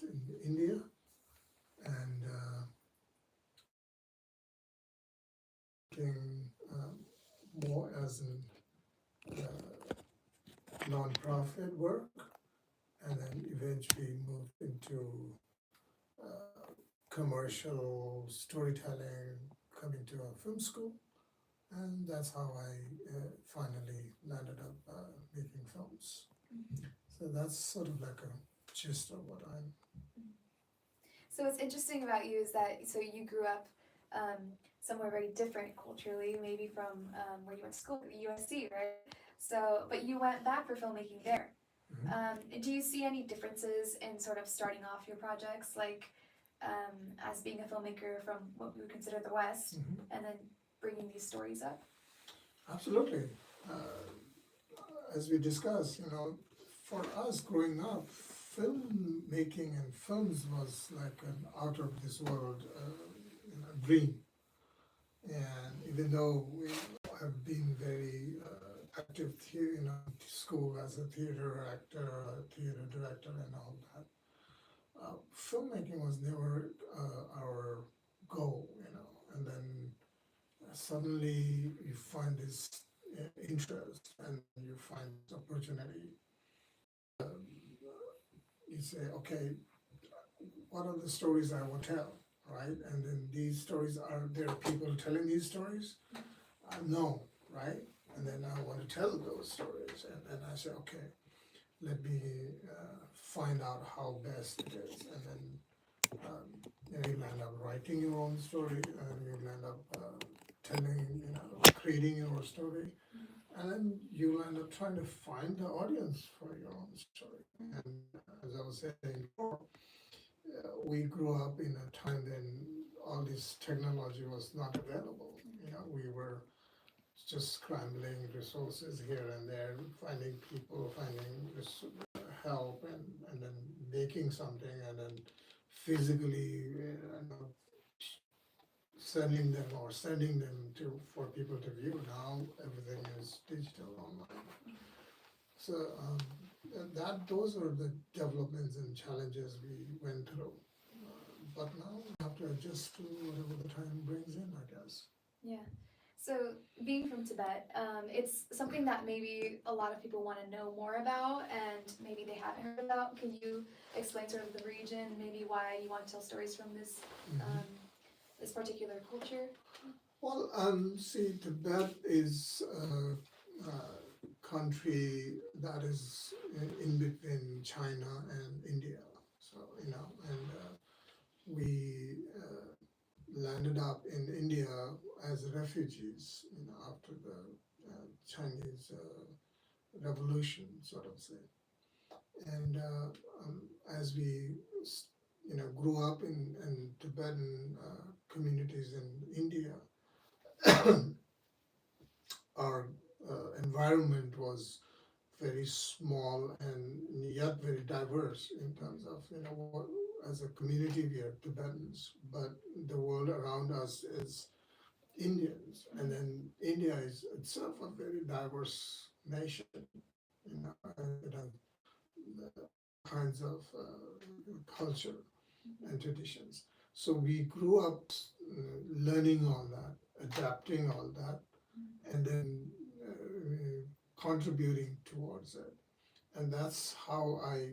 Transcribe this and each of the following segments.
based in India, and working more as an non-profit work, and then eventually moved into commercial storytelling, coming to a film school, and that's how I finally landed up making films. So that's sort of like a gist of what I'm. So what's interesting about you is that so you grew up somewhere very different culturally, maybe from where you went to school, USC, right? So, but you went back for filmmaking there. Do you see any differences in sort of starting off your projects, like as being a filmmaker from what we would consider the West, and then bringing these stories up? Absolutely. As we discussed, for us growing up, filmmaking and films was like an out of this world dream. And even though we have been very active here in school as a theater actor, a theater director, and all that, filmmaking was never our goal, And then suddenly you find this interest and you find this opportunity. Um, you say, okay, what are the stories I want to tell, right? And then these stories there are people telling these stories? No, right? And then I want to tell those stories, and then I say, okay, let me find out how best it is, and then you end up writing your own story, and you end up telling, creating your story, and then you end up trying to find the audience for your own story. And as I was saying before, we grew up in a time when all this technology was not available. We were just scrambling resources here and there, finding people, finding help, and then making something, and then physically sending them to for people to view. Now everything is digital online. So those are the developments and challenges we went through. But now we have to adjust to whatever the time brings in, I guess. Yeah. So being from Tibet, it's something that maybe a lot of people want to know more about, and maybe they haven't heard about. Can you explain sort of the region, maybe why you want to tell stories from this this particular culture? Well, see, Tibet is a country that is in between China and India. So, and we landed up in India as refugees, after the Chinese revolution, sort of say. And as we, grew up in Tibetan communities in India, our environment was very small and yet very diverse in terms of, as a community we are Tibetans, but the world around us is Indians, and then India is itself a very diverse nation, and it has all kinds of culture and traditions. So we grew up learning all that, adapting all that, and then contributing towards it. And that's how I,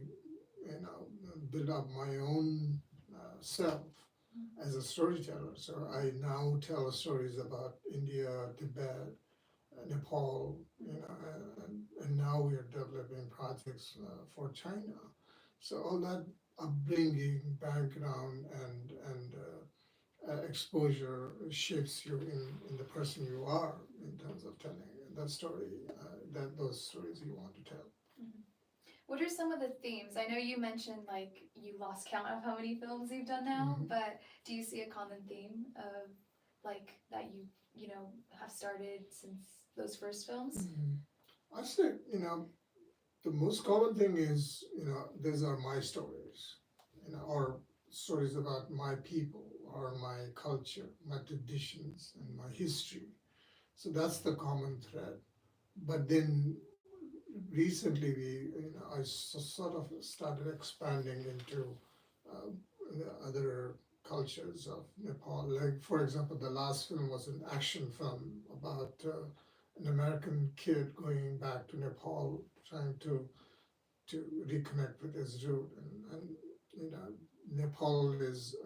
build up my own self as a storyteller. So I now tell stories about India, Tibet, Nepal, and now we are developing projects for China. So all that upbringing, background, and exposure shapes you in the person you are in terms of telling that story, those stories you want to tell. Mhm. What are some of the themes? I know you mentioned like you lost count of how many films you've done now, but do you see a common theme of like that you know have started since those first films? I say, the most common thing is, these are my stories, or stories about my people, or my culture, my traditions, and my history. So that's the common thread. But then recently, I sort of started expanding into the other cultures of Nepal. Like, for example, the last film was an action film about an American kid going back to Nepal, trying to reconnect with his root. And you know, Nepal is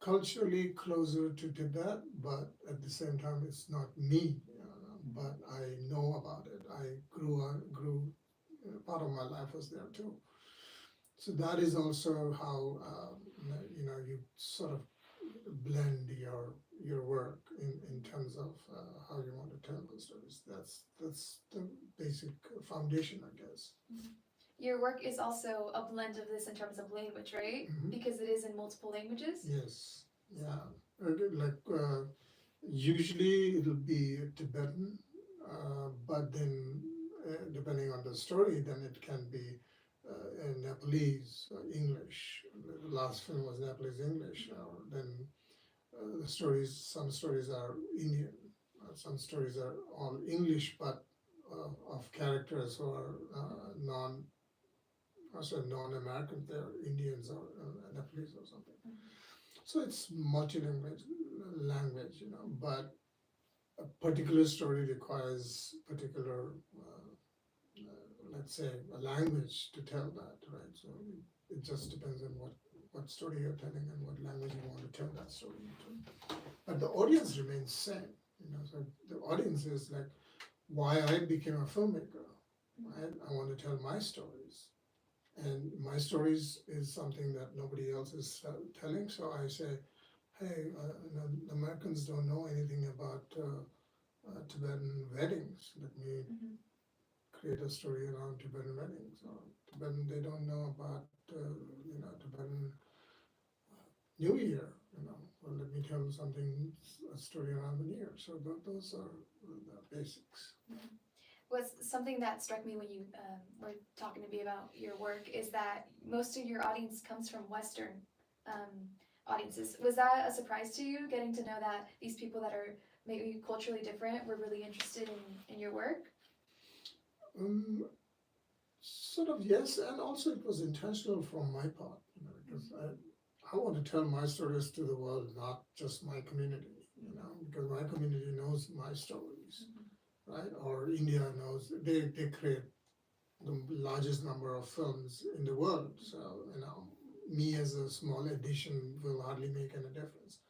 culturally closer to Tibet, but at the same time, it's not me. You know, but I know about it. I grew. Part of my life was there too. So that is also how you know, you sort of blend your work in terms of how you want to tell those stories. That's the basic foundation, I guess. Your work is also a blend of this in terms of language, right? Mhm. Because it is in multiple languages. Yes, yeah. Like usually it'll be Tibetan, but then depending on the story, then it can be in Nepalese, English. The last film was Nepalese English. Then some stories are Indian, some stories are all English, but of characters who are also non-American. They're Indians or Nepalese or something. So it's multi-language, you know, but a particular story requires particular, let's say, a language to tell that, right? So it just depends on what story you're telling and what language you want to tell that story into. But the audience remains same, you know. So the audience is like, why I became a filmmaker, right? I want to tell my stories. And my stories is something that nobody else is telling. So I say, hey, you know, the Americans don't know anything about Tibetan weddings. Let me create a story around Tibetan weddings. Or Tibetan, they don't know about you know, Tibetan New Year. You know, well, let me tell something, a story around the New Year. So those are the basics. Was something that struck me when you were talking to me about your work is that most of your audience comes from Western audiences. Was that a surprise to you, getting to know that these people that are maybe culturally different were really interested in your work? Sort of, yes, and also it was intentional from my part, you know, because I want to tell my stories to the world, not just my community, you know, because my community knows my stories, right? Or India knows, they create the largest number of films in the world. So, you know, me as a small addition will hardly make any difference.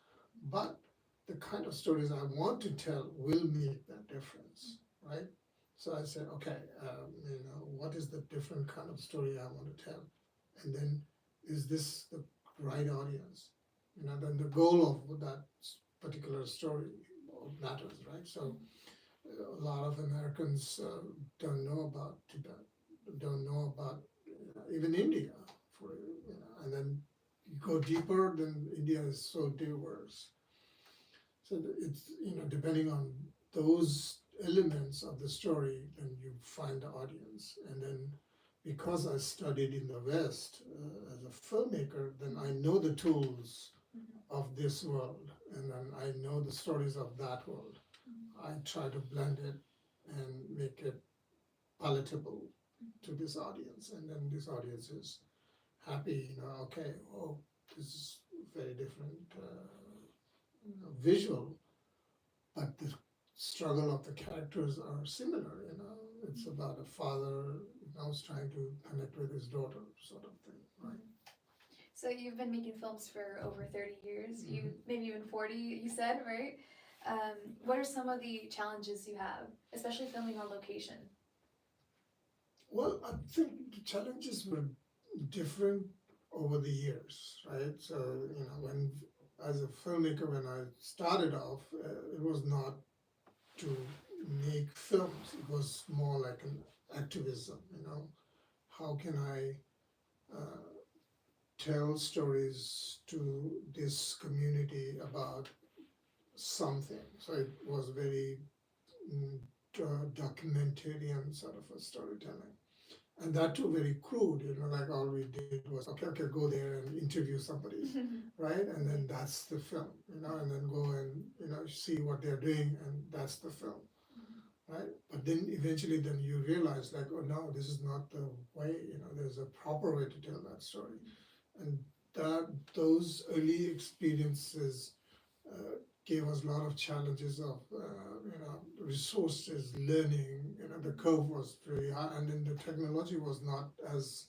But the kind of stories I want to tell will make that difference, right? So I said, okay, you know, what is the different kind of story I want to tell? And then, is this the right audience? You know, then the goal of that particular story matters, right? So a lot of Americans don't know about Tibet, don't know about even India, for you know, and then you go deeper, then India is so diverse. So it's, you know, depending on those elements of the story, then you find the audience. And then because I studied in the West as a filmmaker, then I know the tools of this world, and then I know the stories of that world. I try to blend it and make it palatable to this audience, and then this audience is happy, you know, okay, oh, this is very different you know, visual, but the struggle of the characters are similar, you know. It's about a father who's trying to connect with his daughter, sort of thing, right? So you've been making films for over 30 years, you maybe even 40, you said, right? What are some of the challenges you have, especially filming on location? Well, I think the challenges were different over the years, right? So, you know, when as a filmmaker, when I started off, it was not to make films. It was more like an activism, you know. How can I tell stories to this community about something? So it was very documentarian sort of a storytelling. And that too very crude, you know, like all we did was, okay, go there and interview somebody, right? And then that's the film, you know, and then go and, you know, see what they're doing, and that's the film, right? But then eventually then you realize like, oh no, this is not the way, you know, there's a proper way to tell that story. And those early experiences gave us a lot of challenges of resources, learning. The curve was very high, and then the technology was not as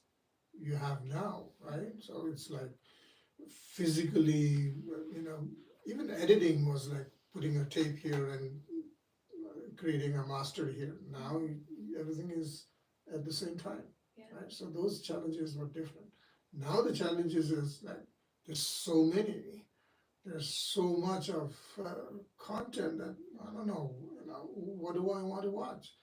you have now, right? So it's like physically, even editing was like putting a tape here and creating a master here. Now everything is at the same time, Yeah. right? So those challenges were different. Now the challenges is that there's so many, there's so much of content that I don't know, what do I want to watch?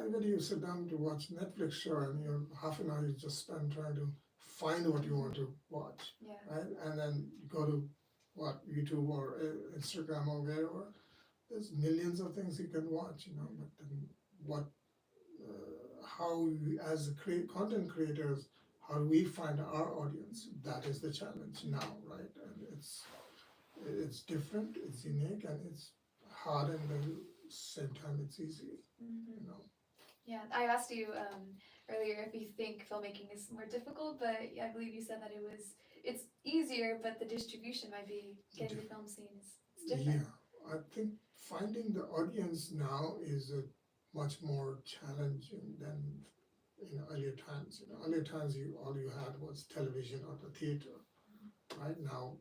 Even you sit down to watch Netflix show and half an hour you just spend trying to find what you want to watch, Yeah. right? And then you go to YouTube or Instagram or wherever. There's millions of things you can watch, but then how we, as content creators, how do we find our audience? That is the challenge now, right? And it's different, it's unique, and it's hard, and at the same time it's easy, Yeah, I asked you earlier if you think filmmaking is more difficult, but I believe you said that it's easier, but the distribution might be getting the film seen is different. Yeah, I think finding the audience now is much more challenging than earlier times. Earlier times all you had was television or the theater. Right now,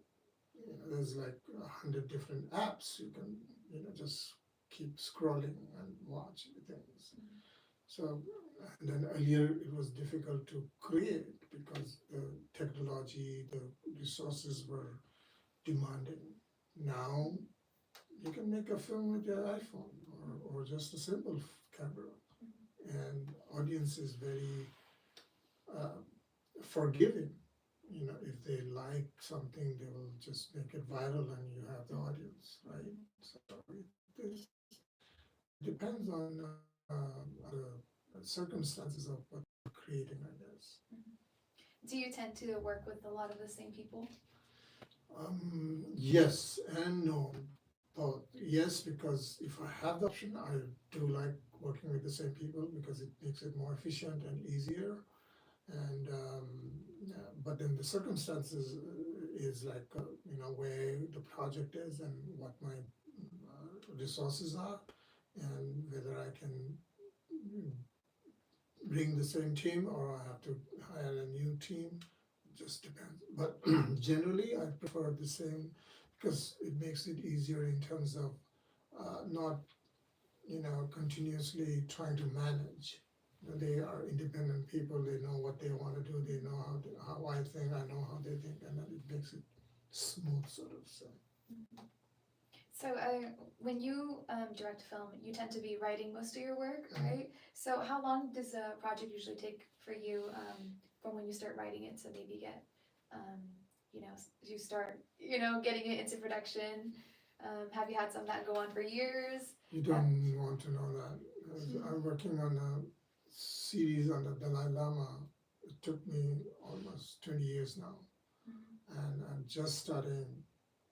there's like 100 different apps you can just keep scrolling and watch things. So, and then earlier it was difficult to create because the technology, the resources were demanding. Now you can make a film with your iPhone or just a simple camera, and audience is very forgiving. If they like something, they will just make it viral, and you have the audience, right? So it depends on the circumstances of what you're creating, I guess. Do you tend to work with a lot of the same people? Yes and no, both. Yes, because if I have the option, I do like working with the same people because it makes it more efficient and easier. And but then the circumstances is like where the project is and what my resources are, and whether I can bring the same team or I have to hire a new team. It just depends. But generally, I prefer the same because it makes it easier in terms of not continuously trying to manage. They are independent people. They know what they want to do. They know how I think. I know how they think, and then it makes it smooth, sort of. So. So when you direct a film, you tend to be writing most of your work, right? So how long does a project usually take for you from when you start writing it to maybe get, you start, getting it into production? Have you had some that go on for years? You don't want to know that. I'm working on a series on the Dalai Lama. It took me almost 20 years now, and I'm just starting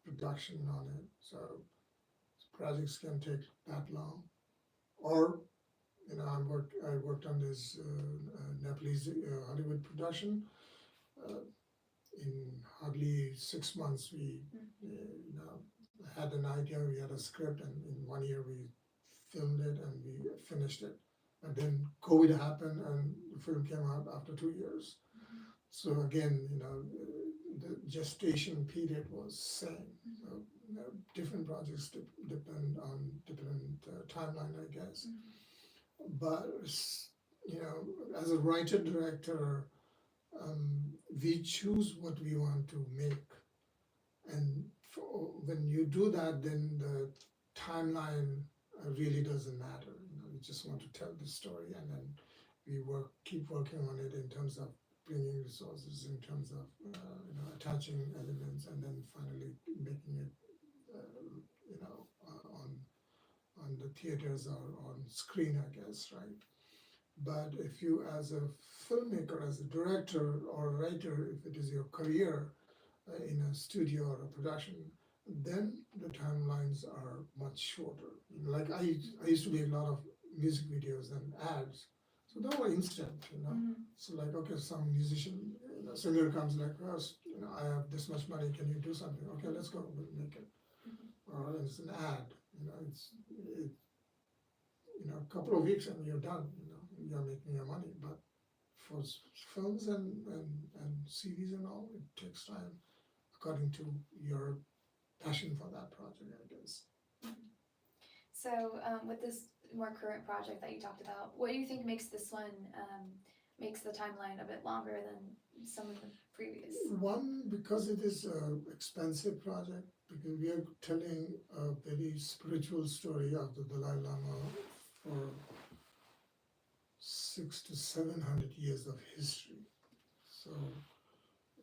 production on it. So projects can take that long, or I worked on this Nepalese Hollywood production. In hardly 6 months, we had an idea, we had a script, and in 1 year we filmed it and we finished it. And then COVID happened, and the film came out after 2 years. So again, the gestation period was same. So, different projects depend on different timeline, I guess. But as a writer director, we choose what we want to make, and when you do that, then the timeline really doesn't matter. You just want to tell the story, and then we keep working on it in terms of bringing resources, in terms of attaching elements, and then finally making it on the theaters or on screen, I guess, right? But if you, as a filmmaker, as a director or a writer, if it is your career in a studio or a production, then the timelines are much shorter. Like I used to make a lot of music videos and ads. So they were instant, you know. Mhm. So like, okay, some musician, singer comes like, oh, I have this much money, can you do something? Okay, let's go, we'll make it. Or it's an ad, a couple of weeks and you're done, you're making your money. But for films and series and all, it takes time according to your passion for that project, I guess. So with this more current project that you talked about, what do you think makes this one makes the timeline a bit longer than some of the previous? One, because it is an expensive project, because we are telling a very spiritual story of the Dalai Lama for 600 to 700 years of history. So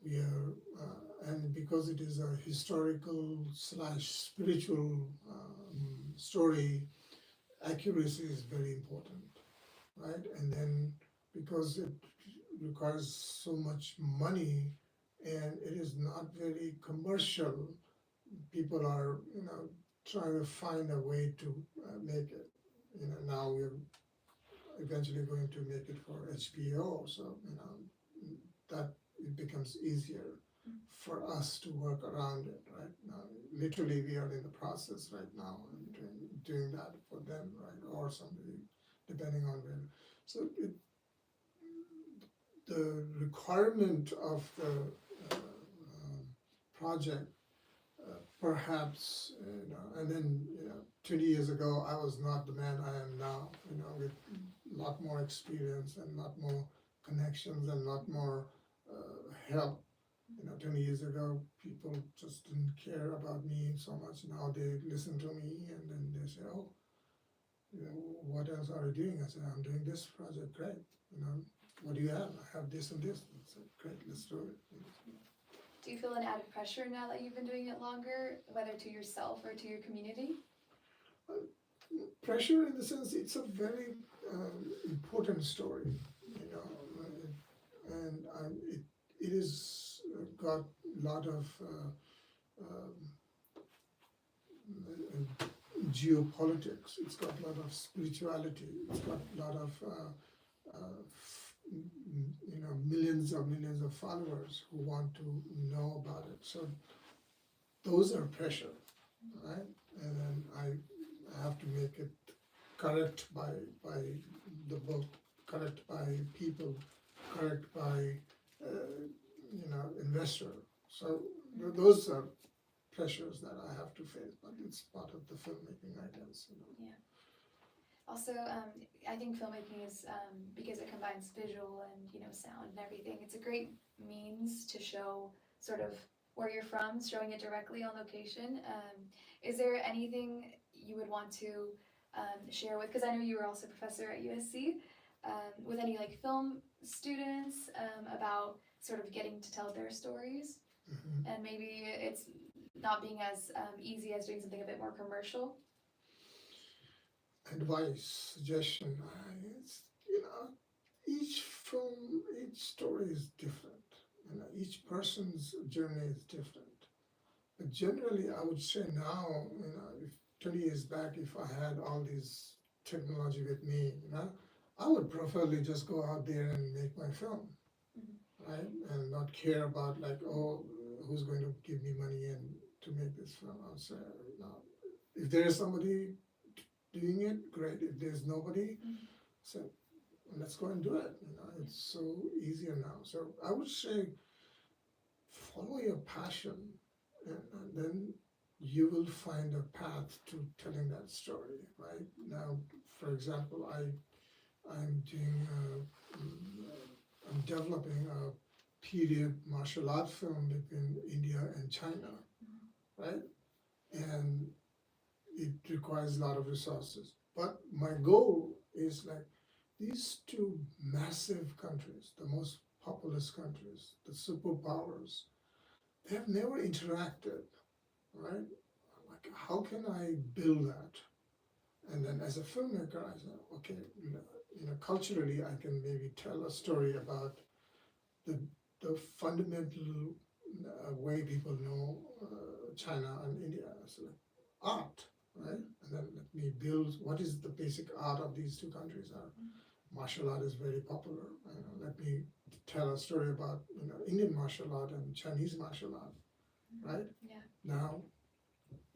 we are, and because it is a historical / spiritual story, accuracy is very important, right? And then because it requires so much money and it is not very commercial, people are, trying to find a way to make it. Now we're eventually going to make it for HBO, so, that it becomes easier for us to work around it, right? Now, literally, we are in the process right now and doing that for them, right? Or somebody, depending on when. So the requirement of the project, perhaps, and then, 20 years ago, I was not the man I am now, with a lot more experience and a lot more connections and a lot more help. 20 years ago, people just didn't care about me so much. Now they listen to me and then they say, oh, what else are you doing? I said, I'm doing this project, great. What do you have? I have this and this. I said, great, let's do it. Do you feel an added pressure now that you've been doing it longer, whether to yourself or to your community? Pressure in the sense it's a very important story, and it is got a lot of geopolitics. It's got a lot of spirituality. It's got a lot of millions of followers who want to know about it. So those are pressure, right? And then I have to make it correct by the book, correct by people, correct by investor. So those are pressures that I have to face, but it's part of the filmmaking, I guess. Yeah. Also, I think filmmaking is because it combines visual and sound and everything. It's a great means to show sort of where you're from, showing it directly on location. Is there anything you would want to share with? Because I know you were also a professor at USC. With any film students about sort of getting to tell their stories, and maybe it's not being as easy as doing something a bit more commercial. Advice, suggestion, each film, each story is different. Each person's journey is different. But generally, I would say now, if 20 years back, if I had all this technology with me, I would preferably just go out there and make my film, right? And not care about who's going to give me money and to make this film. I would say, if there is somebody doing it, great. If there's nobody, so let's go and do it. It's so easier now. So I would say, follow your passion, and then you will find a path to telling that story. Right now, for example, I'm developing a period martial art film between India and China, right? And it requires a lot of resources. But my goal is these two massive countries, the most populous countries, the superpowers, they have never interacted, right? How can I build that? And then as a filmmaker, I said, okay, culturally, I can maybe tell a story about the fundamental way people know China and India. So art, right? And then let me build what is the basic art of these two countries are. martial art is very popular. Let me tell a story about Indian martial art and Chinese martial art, right? Yeah. Now,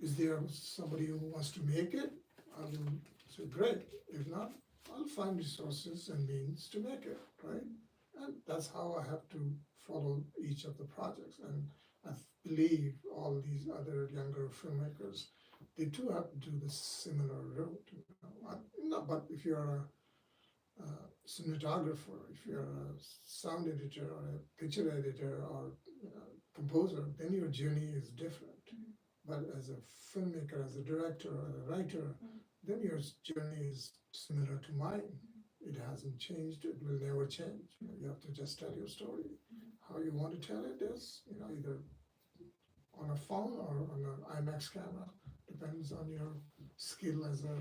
is there somebody who wants to make it? I will say, great. If not, I'll find resources and means to make it, right? And that's how I have to follow each of the projects. And I believe all these other younger filmmakers, they too have to do the similar route. But if you're a cinematographer, if you're a sound editor or a picture editor or composer, then your journey is different. But as a filmmaker, as a director or a writer, then your journey is similar to mine. It hasn't changed. It will never change. You have to just tell your story. How you want to tell it is, either on a phone or on an IMAX camera. Depends on your skill as a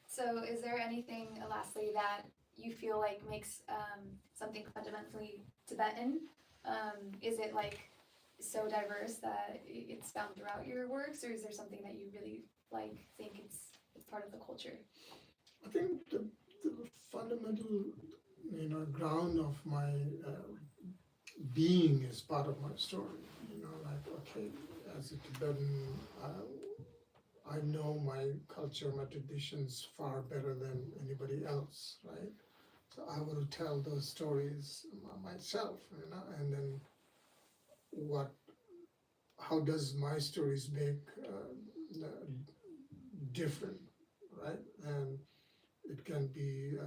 So is there anything, lastly, that you feel like makes something fundamentally Tibetan? Is it like so diverse that it's found throughout your works, or is there something that you really think it's part of the culture? I think the fundamental, ground of my being is part of my story. Okay, as a Tibetan, I know my culture, my traditions far better than anybody else, right? So I will tell those stories myself, and then how does my stories make different, right? And it can be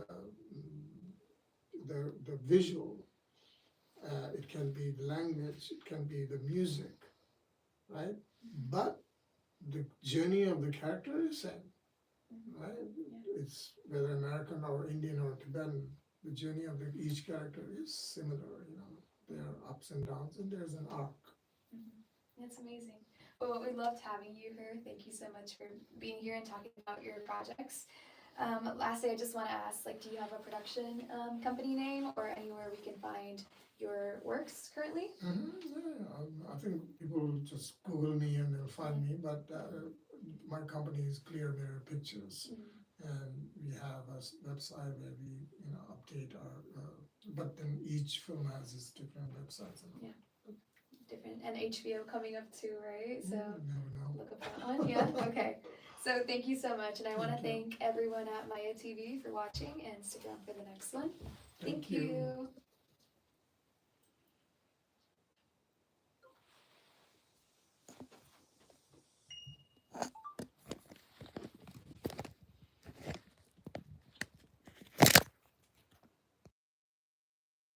the visual, it can be the language, it can be the music, right? But the journey of the character is same, right? It's whether American or Indian or Tibetan, the journey of each character is similar, There are ups and downs, and there's an arc. That's amazing. Well, we loved having you here. Thank you so much for being here and talking about your projects. Lastly, I just want to ask, do you have a production company name or anywhere we can find your works currently? Yeah, I think people will just Google me and they'll find me, but my company is Clear Mirror Pictures, and we have a website where we update our, but then each film has its different websites. Different, and HBO coming up too, right? So never know. look up that one. Yeah, okay. So thank you so much, and I want to thank everyone at Maya TV for watching, and stick around for the next one. Thank you.